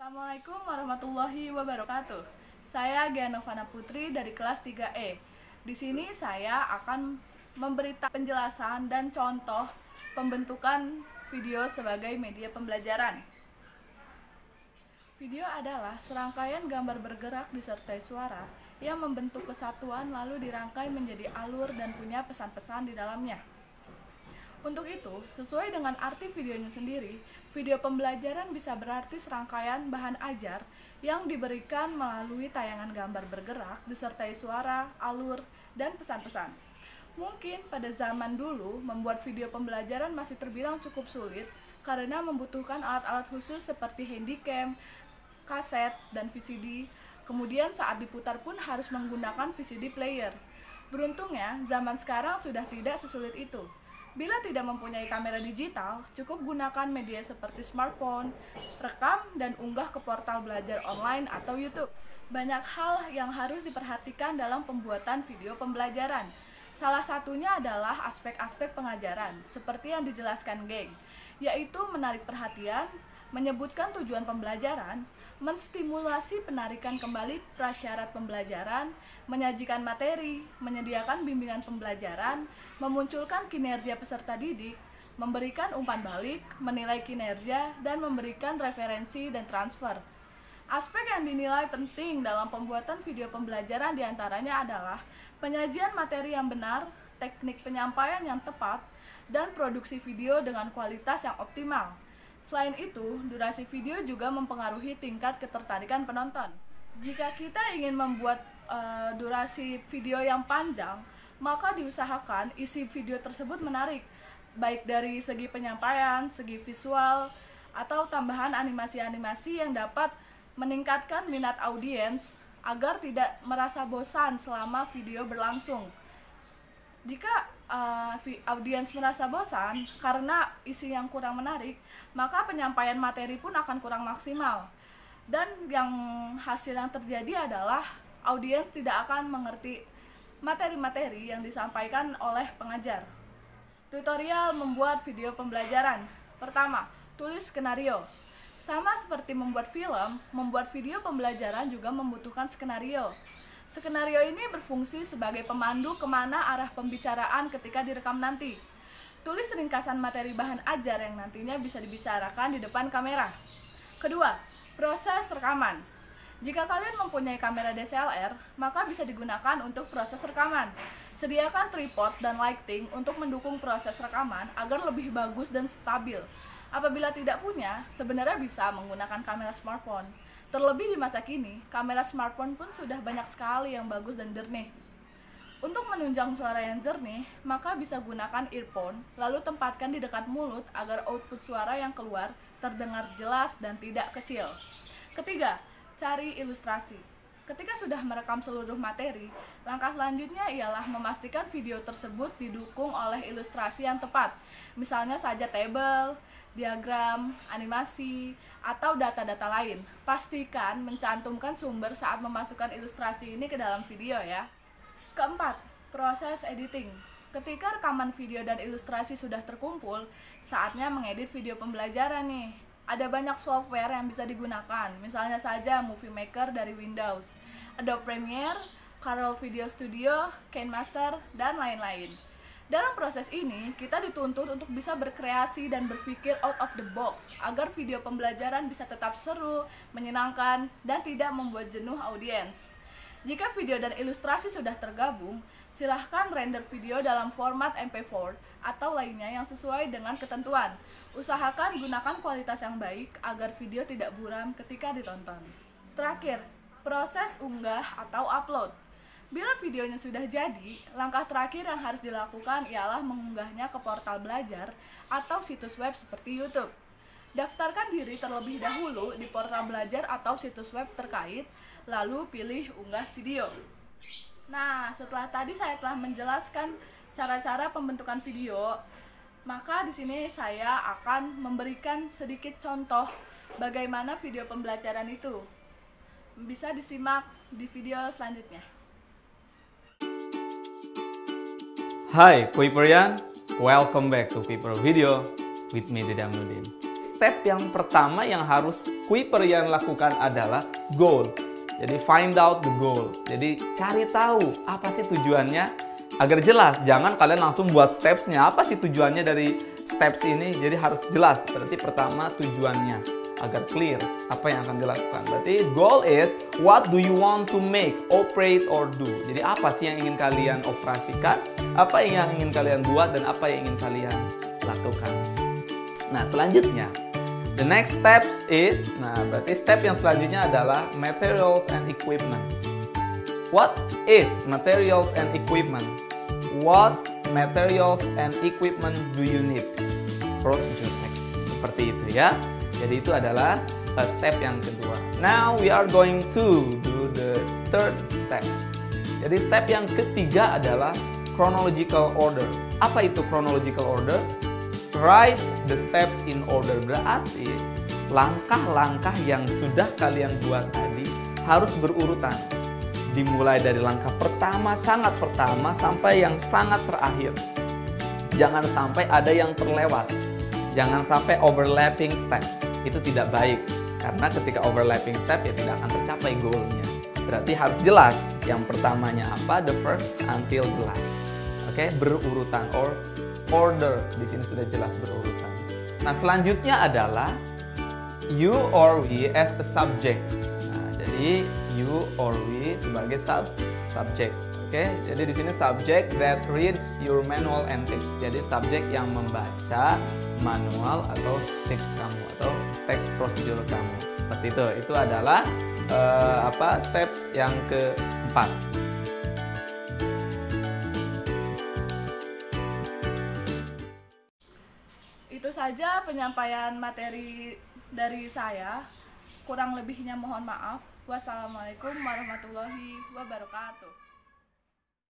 Assalamualaikum warahmatullahi wabarakatuh. Saya Gianovana Putri dari kelas 3E. Di sini saya akan memberikan penjelasan dan contoh pembentukan video sebagai media pembelajaran. Video adalah serangkaian gambar bergerak disertai suara yang membentuk kesatuan lalu dirangkai menjadi alur dan punya pesan-pesan di dalamnya. Untuk itu, sesuai dengan arti videonya sendiri, video pembelajaran bisa berarti serangkaian bahan ajar yang diberikan melalui tayangan gambar bergerak disertai suara, alur, dan pesan-pesan. Mungkin pada zaman dulu, membuat video pembelajaran masih terbilang cukup sulit karena membutuhkan alat-alat khusus seperti handycam, kaset, dan VCD. Kemudian saat diputar pun harus menggunakan VCD player. Beruntungnya, zaman sekarang sudah tidak sesulit itu. Bila tidak mempunyai kamera digital, cukup gunakan media seperti smartphone, rekam, dan unggah ke portal belajar online atau YouTube. Banyak hal yang harus diperhatikan dalam pembuatan video pembelajaran. Salah satunya adalah aspek-aspek pengajaran, seperti yang dijelaskan Geng, yaitu menarik perhatian, menyebutkan tujuan pembelajaran, menstimulasi penarikan kembali prasyarat pembelajaran, menyajikan materi, menyediakan bimbingan pembelajaran, memunculkan kinerja peserta didik, memberikan umpan balik, menilai kinerja, dan memberikan referensi dan transfer. Aspek yang dinilai penting dalam pembuatan video pembelajaran diantaranya adalah penyajian materi yang benar, teknik penyampaian yang tepat, dan produksi video dengan kualitas yang optimal. Selain itu, durasi video juga mempengaruhi tingkat ketertarikan penonton. Jika kita ingin membuat durasi video yang panjang, maka diusahakan isi video tersebut menarik, baik dari segi penyampaian, segi visual, atau tambahan animasi-animasi yang dapat meningkatkan minat audiens agar tidak merasa bosan selama video berlangsung. Jika audiens merasa bosan karena isi yang kurang menarik, maka penyampaian materi pun akan kurang maksimal. Dan yang hasil yang terjadi adalah audiens tidak akan mengerti materi-materi yang disampaikan oleh pengajar. Tutorial membuat video pembelajaran. Pertama, tulis skenario. Sama seperti membuat film, membuat video pembelajaran juga membutuhkan skenario. Skenario ini berfungsi sebagai pemandu kemana arah pembicaraan ketika direkam nanti. Tulis ringkasan materi bahan ajar yang nantinya bisa dibicarakan di depan kamera. Kedua, proses rekaman. Jika kalian mempunyai kamera DSLR, maka bisa digunakan untuk proses rekaman. Sediakan tripod dan lighting untuk mendukung proses rekaman agar lebih bagus dan stabil. Apabila tidak punya, sebenarnya bisa menggunakan kamera smartphone. Terlebih di masa kini, kamera smartphone pun sudah banyak sekali yang bagus dan jernih. Untuk menunjang suara yang jernih, maka bisa gunakan earphone, lalu tempatkan di dekat mulut agar output suara yang keluar terdengar jelas dan tidak kecil. Ketiga, cari ilustrasi. Ketika sudah merekam seluruh materi, langkah selanjutnya ialah memastikan video tersebut didukung oleh ilustrasi yang tepat. Misalnya saja tabel, diagram, animasi, atau data-data lain. Pastikan mencantumkan sumber saat memasukkan ilustrasi ini ke dalam video ya. Keempat, proses editing. Ketika rekaman video dan ilustrasi sudah terkumpul, saatnya mengedit video pembelajaran nih. Ada banyak software yang bisa digunakan, misalnya saja Movie Maker dari Windows, Adobe Premiere, Corel Video Studio, KineMaster, dan lain-lain. Dalam proses ini, kita dituntut untuk bisa berkreasi dan berpikir out of the box agar video pembelajaran bisa tetap seru, menyenangkan, dan tidak membuat jenuh audiens. Jika video dan ilustrasi sudah tergabung, silahkan render video dalam format MP4 atau lainnya yang sesuai dengan ketentuan. Usahakan gunakan kualitas yang baik agar video tidak buram ketika ditonton. Terakhir, proses unggah atau upload. Bila videonya sudah jadi, langkah terakhir yang harus dilakukan ialah mengunggahnya ke portal belajar atau situs web seperti YouTube. Daftarkan diri terlebih dahulu di portal belajar atau situs web terkait, lalu pilih unggah video. Nah, setelah tadi saya telah menjelaskan cara-cara pembentukan video, maka di sini saya akan memberikan sedikit contoh bagaimana video pembelajaran itu. Bisa disimak di video selanjutnya. Hi, Kuiperian. Welcome back to Kuiper Video with me, Dede Aminuddin. step yang pertama yang harus Kuiper yang lakukan adalah goal. Jadi find out the goal. Jadi cari tahu apa sih tujuannya agar jelas. Jangan kalian langsung buat stepsnya. Apa sih tujuannya dari steps ini? Jadi harus jelas. Berarti pertama tujuannya agar clear apa yang akan dilakukan. Berarti goal is what do you want to make, operate or do. Jadi apa sih yang ingin kalian operasikan? Apa yang ingin kalian buat dan apa yang ingin kalian lakukan. Nah, selanjutnya the next steps is, berarti step yang selanjutnya adalah materials and equipment. What is materials and equipment? What materials and equipment do you need? Procedure text. Seperti itu ya. Jadi itu adalah step yang kedua. Now we are going to do the third step. Jadi step yang ketiga adalah chronological order. Apa itu chronological order? Write the steps in order. Berarti langkah-langkah yang sudah kalian buat tadi harus berurutan. Dimulai dari langkah pertama, sangat pertama, sampai yang sangat terakhir. Jangan sampai ada yang terlewat. Jangan sampai overlapping step. Itu tidak baik. Karena ketika overlapping step ya tidak akan tercapai goalnya. Berarti harus jelas. Yang pertamanya apa? The first until the last. Oke, berurutan or order. Di sini sudah jelas berurutan. Nah, selanjutnya adalah you or we as a subject. Nah, jadi you or we sebagai subject. Oke, jadi di sini subject that reads your manual and tips. Jadi subjek yang membaca manual atau tips kamu atau teks prosedur kamu. Seperti itu. Itu adalah step yang keempat. Itu saja penyampaian materi dari saya. Kurang lebihnya mohon maaf. Wassalamualaikum warahmatullahi wabarakatuh.